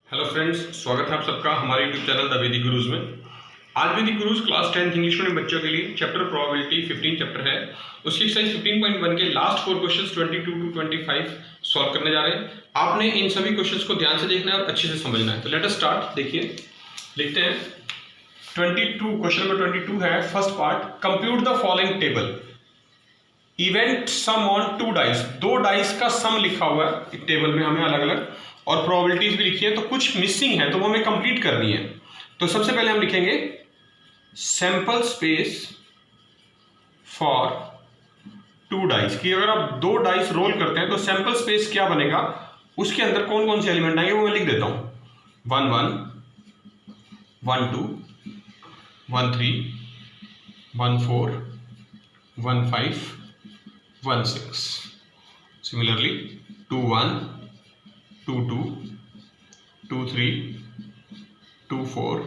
Hello friends, स्वागत है आप सबका हमारे यूट्यूब चैनल द वैदिक गुरुज में। आज वैदिक गुरुज क्लास 10 इंग्लिश मीडियम बच्चों के लिए चैप्टर प्रोबेबिलिटी 15 चैप्टर है। उसकी एक्सरसाइज 15.1 के लास्ट 4 क्वेश्चंस 22 टू 25 सॉल्व करने जा रहे हैं। आपने इन सभी क्वेश्चंस को ध्यान से देखना है और अच्छे से समझना है। तो लेट अस स्टार्ट। देखिए, लिखते हैं 22। क्वेश्चन नंबर 22 है first part, compute the following table. Event sum on 2 dice. 2 dice का सम लिखा हुआ है एक टेबल में हमें अलग अलग, और प्रोबेबिलिटीज भी लिखी है। तो कुछ मिसिंग है तो वो हमें कंप्लीट करनी है। तो सबसे पहले हम लिखेंगे सैंपल स्पेस फॉर 2 डाइस की अगर आप 2 डाइस रोल करते हैं तो सैंपल स्पेस क्या बनेगा, उसके अंदर कौन कौन से एलिमेंट आएंगे वो मैं लिख देता हूं। 1 1 1 2 1 3 1 4 1 5 1 6। सिमिलरली 2 1 2 2 2 3 2 4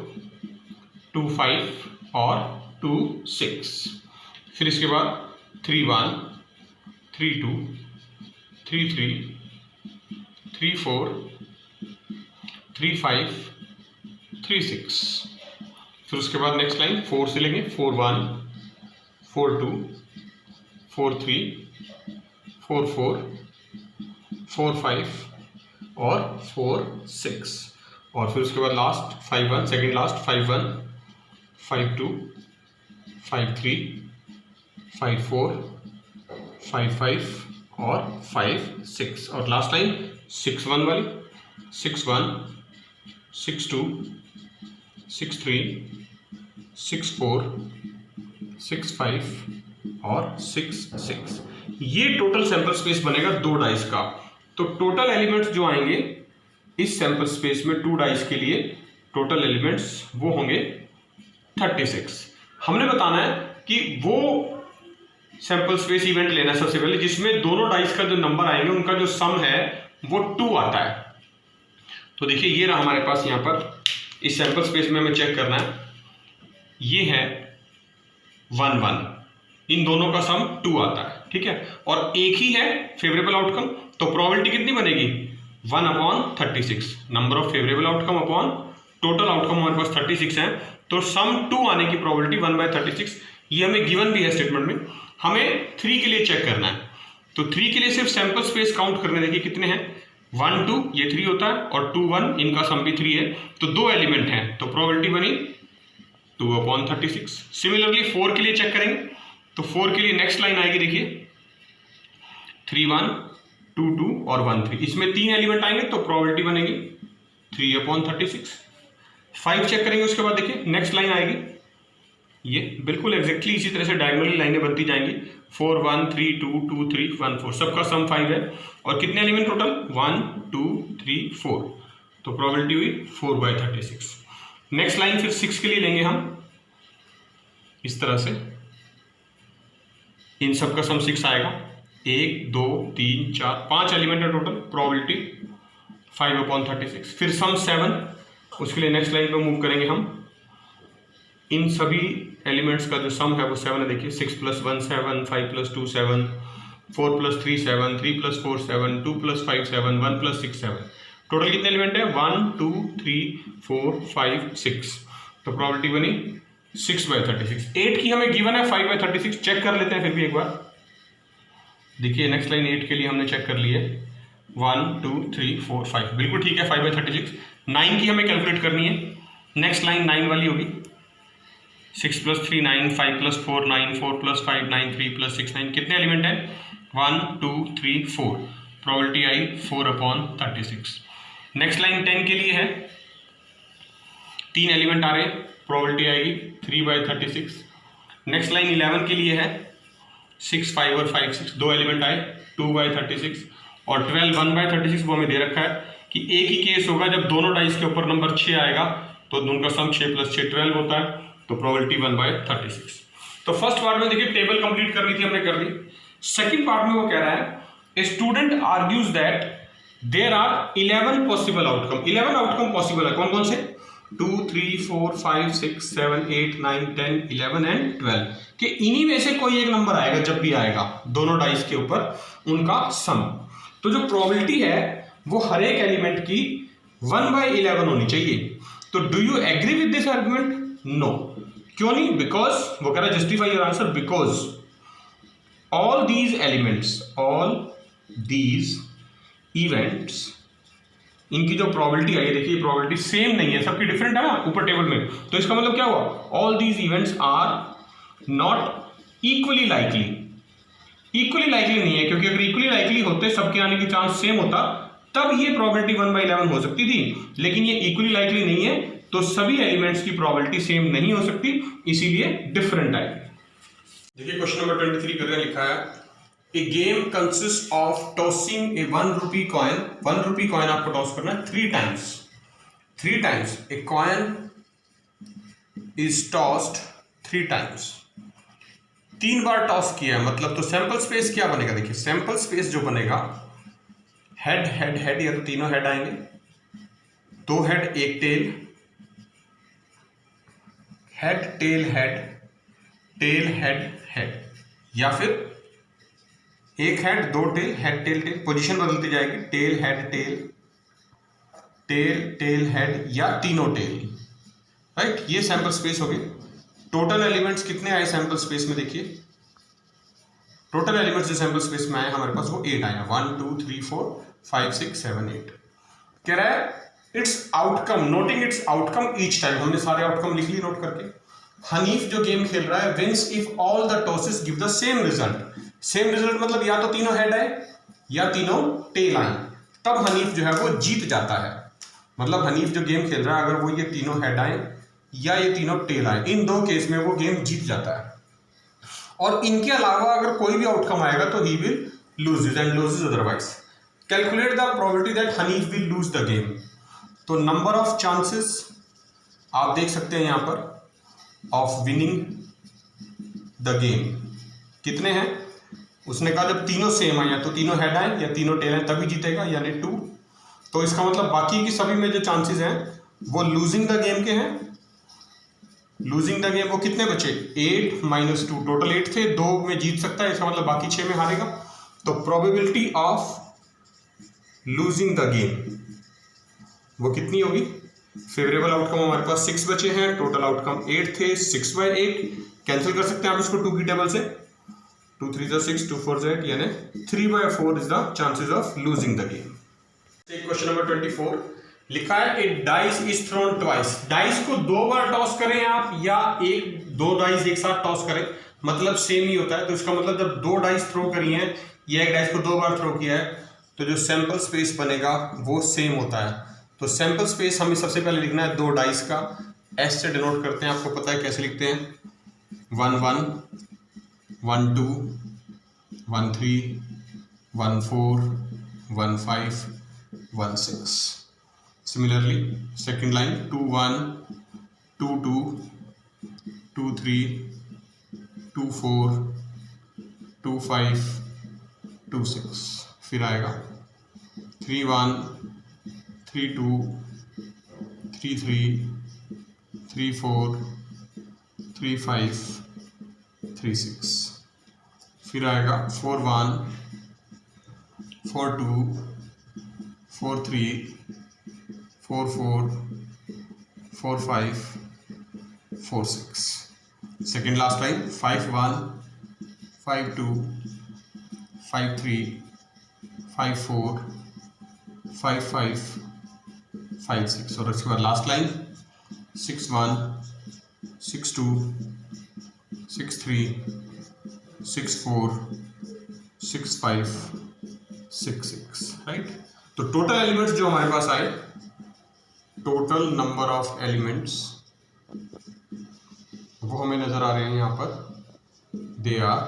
2 5 और 2 6। फिर इसके बाद 3 1 3 2 3 3 3 4 3 5 3 6। फिर उसके बाद नेक्स्ट लाइन 4 से लेंगे। 4 1 4 2 4 3 4 4 4 5 और 4 6। और फिर उसके बाद लास्ट 5 1, सेकेंड लास्ट 5 1 5 2 5 3 5 4 5 5 और 5 6। और लास्ट लाइन 6 1 वाली 6 1 6 2 6 3 6 4 6 5 और 6 6। ये टोटल सैंपल स्पेस बनेगा 2 डाइस का। तो टोटल एलिमेंट्स जो आएंगे इस सैंपल स्पेस में 2 डाइस के लिए टोटल एलिमेंट्स वो होंगे 36। हमने बताना है कि वो सैंपल स्पेस इवेंट लेना है सबसे पहले जिसमें दोनों डाइस का जो नंबर आएंगे उनका जो सम है वो 2 आता है। तो देखिए, ये रहा हमारे पास यहां पर इस सैंपल स्पेस में हमें चेक करना है। ये है 1 1, इन दोनों का सम 2 आता है, ठीक है। और एक ही है फेवरेबल आउटकम, तो प्रोबेबिलिटी कितनी बनेगी 1/36। Number of favourable outcome upon total outcome हमारे पास 36 है, तो सम 2 आने की प्रोबेबिलिटी 1/36। ये हमें गिवन भी है स्टेटमेंट में। हमें 3 के लिए चेक करना है। तो 3 के लिए सिर्फ सैंपल स्पेस काउंट करने, देखिए कितने हैं 1 2, ये 3 होता है, और 2 1, इनका सम भी 3 है। तो 2 एलिमेंट हैं, तो प्रोबेबिलिटी बनी 2/36। सिमिलरली 4 के लिए चेक करेंगे। तो 4 के लिए नेक्स्ट लाइन आएगी, देखिए 3 1 2 2 और 1 3। इसमें 3 एलिमेंट आएंगे तो प्रोबेबिलिटी बनेगी 3/36। 5 चेक करेंगे। उसके बाद देखिए नेक्स्ट लाइन आएगी, ये बिल्कुल एग्जैक्टली इसी तरह से डायगोनली लाइनें बनती जाएंगी। 4 1 3 2 2 3 1 4, सबका सम 5 है। और कितने एलिमेंट टोटल 1 2 3 4, तो प्रोबेबिलिटी हुई 4/36। नेक्स्ट लाइन फिर 6 के लिए लेंगे हम इस तरह से, इन सब का सम 6 आएगा। 1 2 3 4 5 एलिमेंट है टोटल, प्रोबेबिलिटी 5/36। फिर सम 7, उसके लिए नेक्स्ट लाइन पे मूव करेंगे हम। इन सभी एलिमेंट्स का जो सम है वो 7 है। देखिए 6 + 1 7, 5 + 2 7, 4 + 3 7, 3 + 4 7, 2 + 5 7, 1 + 6 7। टोटल कितने एलिमेंट है 1 2 3 4 5 6, तो प्रोबेबिलिटी बनी 6/36। 8 की हमें गिवन है 5/36। चेक कर लेते हैं फिर भी एक बार। देखिए नेक्स्ट लाइन 8 के लिए हमने चेक कर ली है 1 2 3 4 5, बिल्कुल ठीक है 5/36। 9 की हमें कैलकुलेट करनी है। नेक्स्ट लाइन 9 वाली होगी 6 + 3 9, 5 + 4 9, 4 + 5 9, 3 + 6 9। कितने एलिमेंट है 1 2 3 4, प्रोबेबिलिटी आई 4/36। नेक्स्ट लाइन 10 के लिए है, 3 एलिमेंट आ रहे, प्रोबेबिलिटी आएगी 3/36। नेक्स्ट लाइन 11 के लिए है 6 5 और 5 6, 2 एलिमेंट आए 2/36। और 12 1/36 वो हमें दे रखा है कि एक ही केस होगा जब दोनों डाइस के ऊपर नंबर 6 आएगा, तो उनका सम 6 + 6 12 होता है, तो प्रोबेबिलिटी 1/36। तो फर्स्ट पार्ट में देखिए टेबल कंप्लीट करनी थी, हमने कर दी। सेकेंड पार्ट में वो कह रहा है a student argues that there are 11 possible outcome. 11 outcome possible है, कौन कौन से 2 3 4 5 6 7 8 9 10 11 एंड 12 कि इन्हीं में से कोई एक नंबर आएगा जब भी आएगा दोनों डाइस के ऊपर उनका सम। तो जो प्रोबेबिलिटी है वो हर एक एलिमेंट की 1/11 होनी चाहिए। तो do you agree with this argument? No. क्यों नहीं? बिकॉज वो कह रहा है justify your answer, because all these events, इनकी जो प्रोबेबिलिटी आई है, देखिए प्रोबेबिलिटी सेम नहीं है, सबकी डिफरेंट है ना ऊपर टेबल में। तो इसका मतलब क्या हुआ? All these events are not equally likely. Equally likely नहीं है, क्योंकि अगर इक्वली लाइकली होते, सबके आने की चांस सेम होता, तब ये प्रोबेबिलिटी 1/11 हो सकती थी। लेकिन ये इक्वली लाइकली नहीं है, तो सभी एलिमेंट्स की प्रोबेबिलिटी सेम नहीं हो सकती, इसीलिए डिफरेंट आएगी। देखिए क्वेश्चन नंबर 23 करके लिखा है, a game consist of tossing a 1 rupee coin. 1 rupee coin आपको टॉस करना है 3 times. A coin is tossed 3 times. 3 बार टॉस किया है, मतलब तो सैंपल स्पेस क्या बनेगा? देखिए सैंपल स्पेस जो बनेगा, हेड हेड हेड, या तो तीनों हेड आएंगे, 2 head 1 tail, head tail head, tail head head, या फिर 1 head 2 tail, head tail tail, position बदलती जाएगी, tail head tail, tail tail head, या तीनों टेल, राइट। ये सैंपल स्पेस हो गई। टोटल एलिमेंट्स कितने आए सैंपल स्पेस में? देखिए टोटल एलिमेंट्स जो सैंपल स्पेस में आए हमारे पास, वो 8 आए हैं। 1 2 3 4 5 6 7 8। कह रहा है it's outcome, noting it's outcome each time. हमने सारे आउटकम लिख लिए नोट करके। हनीफ जो गेम खेल रहा है, wins if all the tosses give the same result. Same result मतलब या तो तीनों हेड आए या तीनों टेल आए, तब हनीफ जो है वो जीत जाता है। मतलब हनीफ जो गेम खेल रहा है, अगर वो ये तीनों हेड आए या ये तीनों टेल आए, इन 2 केस में वो गेम जीत जाता है। और इनके अलावा अगर कोई भी आउटकम आएगा तो he will loses and loses otherwise. Calculate the probability that Hanif will lose the game. तो नंबर ऑफ चांसेस आप देख सकते हैं यहां पर ऑफ विनिंग द गेम कितने हैं? उसने कहा जब तीनों सेम आए, या तो तीनों हेड आए या तीनों टेल आए, तभी जीतेगा, यानी 2। तो इसका मतलब बाकी की सभी में जो चांसेस हैं वो लूजिंग द गेम के हैं। लूजिंग द गेम वो कितने बचे? 8 - 2, टोटल 8 थे, 2 में जीत सकता है, इसका मतलब बाकी 6 में हारेगा। तो probability of losing the game वो कितनी होगी? फेवरेबल आउटकम हमारे पास 6 बचे हैं, टोटल आउटकम 8 थे, 6/8 कैंसिल कर सकते हैं आप इसको 2 की टेबल से। 2 3 6, 2 4 8, यानी 3/4 is the chances of losing the game. Question number 24 लिखा है, a dice is thrown twice. Dice को 2 बार टॉस करें आप, या 2 डाइस एक साथ टॉस करें, मतलब सेम ही होता है। तो इसका मतलब जब 2 डाइस थ्रो करी हैं, या एक डाइस को 2 बार थ्रो किया है, तो जो सैंपल स्पेस बनेगा वो सेम होता है। तो सैंपल स्पेस हमें सबसे पहले लिखना है 2 डाइस का, एस से डिनोट करते हैं, आपको पता है कैसे लिखते हैं, 1 1 1 2 1 3 1 4 1 5 1 6। Similarly, second line 2 1 2 2 2 3 2 4 2 5 2 6। फिर आएगा 3 1 3 2 3 3 3 4 3 5 3 6। फिर आएगा 4 1 4 2 4 3 4 4 4 5 4 6। Second last line 5 1 5 2 5 3 5 4 5 5 5 6। और इसके बाद लास्ट लाइन 6 1 6 2 6 3 6 4 6 5 6 6, राइट। तो टोटल एलिमेंट्स जो हमारे पास आए, टोटल नंबर ऑफ एलिमेंट्स वो हमें नजर आ रहे हैं यहाँ पर, दे आर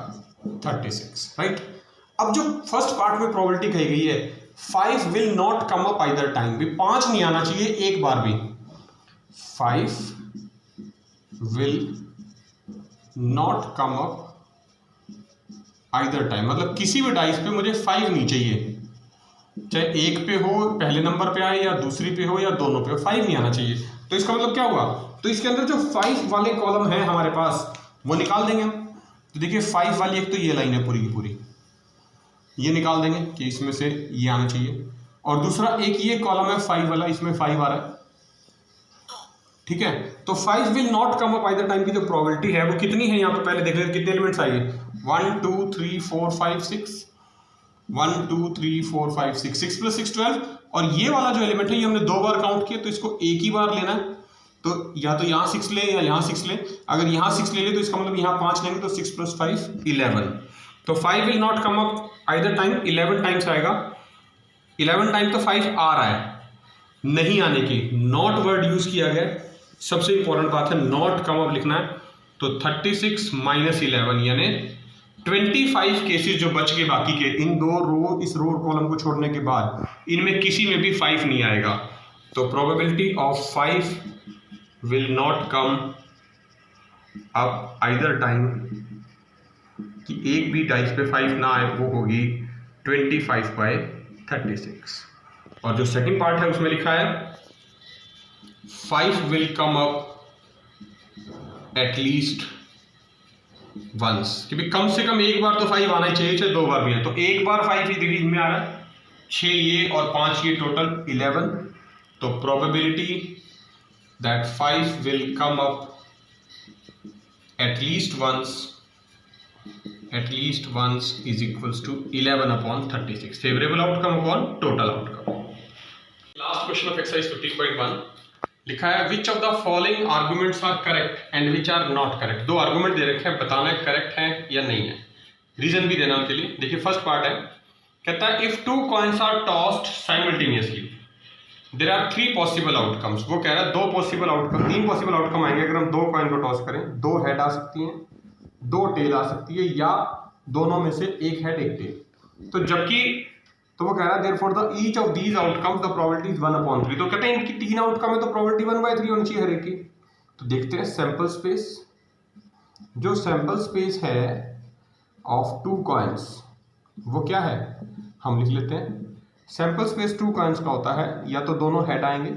36, राइट। अब जो फर्स्ट पार्ट में प्रोबेबिलिटी कही गई है, 5 will not come up either time, भी 5 नहीं आना चाहिए एक बार भी। 5 will not come up either time, मतलब किसी भी डाइस पे मुझे 5 नहीं चाहिए, चाहे एक पे हो, पहले नंबर पे आए, या दूसरी पे हो, या दोनों पे हो, 5 नहीं आना चाहिए। तो इसका मतलब क्या हुआ? तो इसके अंदर जो 5 वाले कॉलम है हमारे पास, वो निकाल देंगे हम। तो देखिए 5 वाली एक तो ये लाइन है पूरी की पूरी, ये निकाल देंगे कि इसमें से ये आना चाहिए। और दूसरा एक ये कॉलम है 5 वाला, इसमें 5 आ रहा है, ठीक है। तो 5 will not come up either time की जो प्रोबेबिलिटी है वो कितनी है, यहाँ पे पहले देख लेते कितने एलिमेंट्स आएंगे, 1 2 3 4 5 6, 1 2 3 4 5 6, 6 + 6 12। और ये वाला जो एलिमेंट है ये हमने 2 बार काउंट किया, तो इसको एक ही बार लेना है, तो या तो यहाँ 6 ले या यहाँ 6 ले। अगर यहाँ 6 ले तो इसका मतलब यहाँ 5 लेंगे, तो 6 + 5 11। तो 5 will not come up either time, 11 times आएगा। 11 टाइम तो 5 आ रहा है, नहीं आने की नॉट वर्ड यूज किया गया, सबसे इंपॉर्टेंट बात है नॉट कम अप लिखना है। तो 36 - 11 यानी 25 केसेस जो बच गए बाकी के, इन दो रो, इस रो कॉलम को छोड़ने के बाद इनमें किसी में भी 5 नहीं आएगा। तो probability of 5 will not come up either time, कि एक भी डाइस पे 5 ना आए, वो होगी 25/36। और जो सेकंड पार्ट है उसमें लिखा है 5 will come up at least once, कि कम से कम एक बार तो 5 आना ही चाहिए, चाहे 2 बार भी है। तो एक बार 5 ही में आ रहा है, 6 ये और 5 ये, टोटल 11। तो probability that 5 will come up at least once is equals to 11/36, favourable outcome upon total outcome. Last question of exercise 15.1 लिखा है which of the following arguments are correct and which are not correct. 2 argument दे रखे हैं, बताना है correct है या नहीं है, रीजन भी देना उनके लिए। देखिए फर्स्ट पार्ट है, कहता है if 2 coins are tossed simultaneously there are 3 possible outcomes. वो कह रहा है 2 पॉसिबल आउटकम, 3 पॉसिबल आउटकम आएंगे अगर हम 2 कॉइन को टॉस करें। 2 हेड आ सकती हैं, 2 टेल आ सकती है, या दोनों में से एक हेड एक टेल। तो जबकि तो वो कह रहा है therefore the each of these outcomes the probability is 1/3। तो कहते हैं इनकी 3 आउटकम है तो प्रोबेबिलिटी 1/3 होनी चाहिए हर एक की। तो देखते हैं सैंपल स्पेस, जो सैंपल स्पेस है ऑफ 2 कॉइन्स वो क्या है, हम लिख लेते हैं। सैंपल स्पेस 2 कॉइन्स का होता है या तो दोनों हेड आएंगे,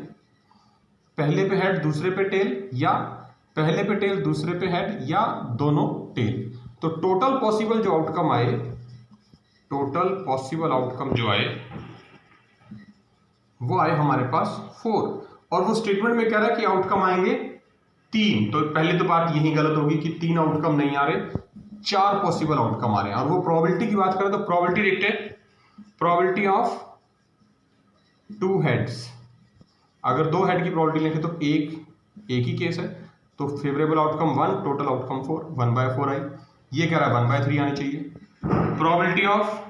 पहले पे हेड दूसरे पे टेल, या पहले पे टेल दूसरे पे हेड, या दोनों टेल। तो टोटल पॉसिबल जो आउटकम आए, टोटल पॉसिबल आउटकम जो आए वो आए हमारे पास 4। और वो स्टेटमेंट में कह रहा है कि आउटकम आएंगे 3। तो पहले तो बात यही गलत होगी कि 3 आउटकम नहीं आ रहे, 4 पॉसिबल आउटकम आ रहे हैं। और वो प्रोबेबिलिटी की बात करें तो प्रोबेबिलिटी देखते हैं, प्रोबेबिलिटी ऑफ 2 हेड्स, अगर 2 हेड की प्रोबेबिलिटी लिखे तो एक ही केस है, तो फेवरेबल आउटकम 1, टोटल आउटकम 4, 1/4 आई। ये कह रहा है 1/3 आनी चाहिए। प्रोबेबिलिटी ऑफ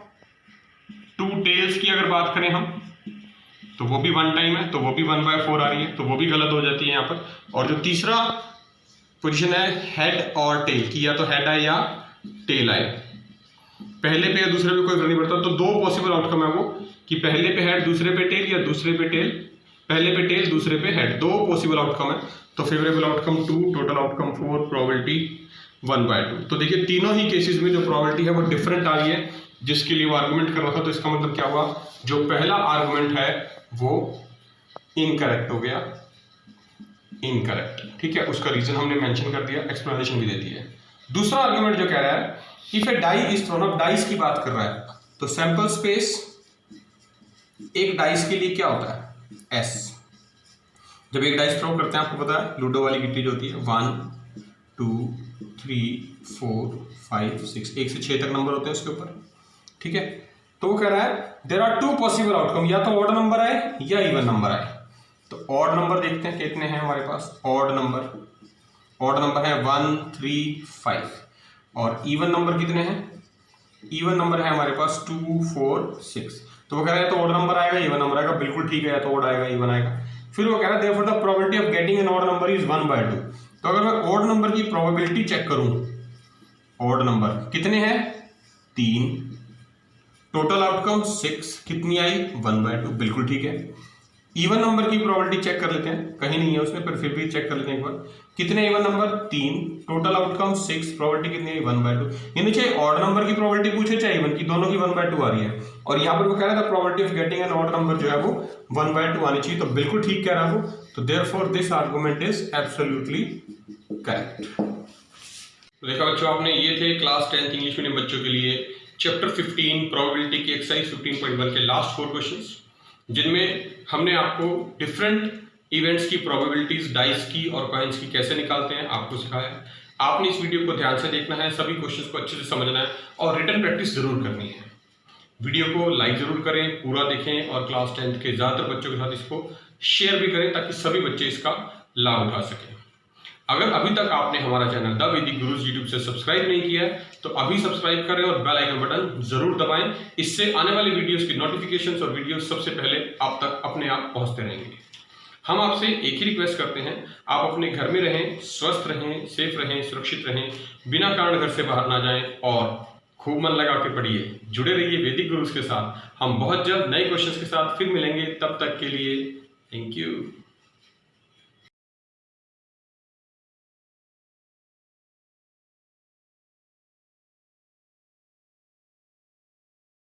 2 टेल्स की अगर बात करें हम, तो वो भी 1 टाइम है, तो वो भी 1/4 आ रही है, तो वो भी गलत हो जाती है यहाँ पर। और जो तीसरा पोजीशन है हेड और टेल की, या तो हेड आए या टेल आए, पहले पे या दूसरे पे कोई फर्क नहीं पड़ता। तो 2 पॉसिबल आउटकम है वो, कि पहले पे हेड दूसरे पे टेल, या दूसरे पे टेल पहले पे टेल दूसरे पे हेड, 2 पॉसिबल आउटकम है। तो favourable outcome 2, total outcome 4, probability 1/2। तो देखिए तीनों ही केसेस में जो प्रोबेबिलिटी है वो डिफरेंट आ रही है, जिसके लिए वो आर्गुमेंट कर रहा था। तो इसका मतलब क्या हुआ, जो पहला आर्गुमेंट है वो इनकरेक्ट हो गया, इनकरेक्ट, ठीक है। उसका रीजन हमने मेंशन कर दिया, एक्सप्लेनेशन भी दे दी है। दूसरा आर्गुमेंट जो कह रहा है if a die is thrown, अब डाइस की बात कर रहा है, तो सैंपल स्पेस एक डाइस के लिए क्या होता है, एस। जब एक डाइस थ्रो करते हैं, आपको पता है लूडो वाली गिट्टी जो होती है 1 2 3 4 5 6, 1 से 6 तक नंबर होते हैं उसके ऊपर, ठीक है। तो वो कह रहा है देयर आर 2 पॉसिबल आउटकम, या तो ऑड नंबर आए या इवन नंबर आए। तो ऑड नंबर देखते हैं कितने हैं हमारे पास, ऑड नंबर है 1 3 5, और इवन नंबर कितने हैं, इवन नंबर है हमारे पास 2 4 6। तो वो कह रहा है तो ऑड नंबर आएगा इवन नंबर आएगा, बिल्कुल ठीक है, या तो ऑड आएगा इवन आएगा। फिर वो कह रहा है therefore the probability of getting an odd number is 1/2। तो अगर मैं ऑड नंबर की प्रोबेबिलिटी चेक करूं, ऑड नंबर कितने हैं 3, टोटल आउटकम 6, कितनी आई 1/2, बिल्कुल ठीक है। इवन नंबर की प्रोबेबिलिटी चेक कर लेते हैं, कहीं नहीं है उसमें, पर फिर भी चेक कर लेते हैं एक बार, कितने even number 3, total outcome 6, probability कितनी है 1/2। यानी चाहे ऑड नंबर की प्रोबेबिलिटी पूछे चाहे इवन की, दोनों की 1/2 आ रही है। और यहाँ पर वो कह रहा था probability of getting an odd number जो है वो 1/2 आनी चाहिए, तो बिल्कुल ठीक कह रहा है वो। तो therefore this argument is absolutely correct. देखा बच्चों आपने, ये थे क्लास 10th इंग्लिश मीडियम बच्चों के लिए चैप्टर 15 प्रोबेबिलिटी की एक्सरसाइज 15.1 के लास्ट 4 क्वेश्चंस। जिनमें हमने आपको डिफरेंट इवेंट्स की प्रोबेबिलिटीज डाइस की और कॉइन्स की कैसे निकालते हैं आपको सिखाया है। आपने इस वीडियो को ध्यान से देखना है, सभी क्वेश्चंस को अच्छे से समझना है और रिटन प्रैक्टिस जरूर करनी है। वीडियो को लाइक जरूर करें, पूरा देखें और क्लास 10th के ज़्यादातर बच्चों के साथ इसको शेयर भी करें ताकि सभी बच्चे इसका लाभ उठा सकें। अगर अभी तक आपने हमारा चैनल द वैदिक गुरुज यूट्यूब से सब्सक्राइब नहीं किया है तो अभी सब्सक्राइब करें और बेल आइकन बटन जरूर दबाएं। इससे आने वाली वीडियोस की नोटिफिकेशंस और वीडियोस सबसे पहले आप तक अपने आप पहुंचते रहेंगे। हम आपसे एक ही रिक्वेस्ट करते हैं, आप अपने घर में रहें, स्वस्थ रहें, सेफ रहें, सुरक्षित रहें, बिना कारण घर से बाहर ना जाएं और खूब मन लगा के पढ़िए। जुड़े रहिए वैदिक गुरुज के साथ। हम बहुत जल्द नए क्वेश्चंस के साथ फिर मिलेंगे। तब तक के लिए थैंक यू।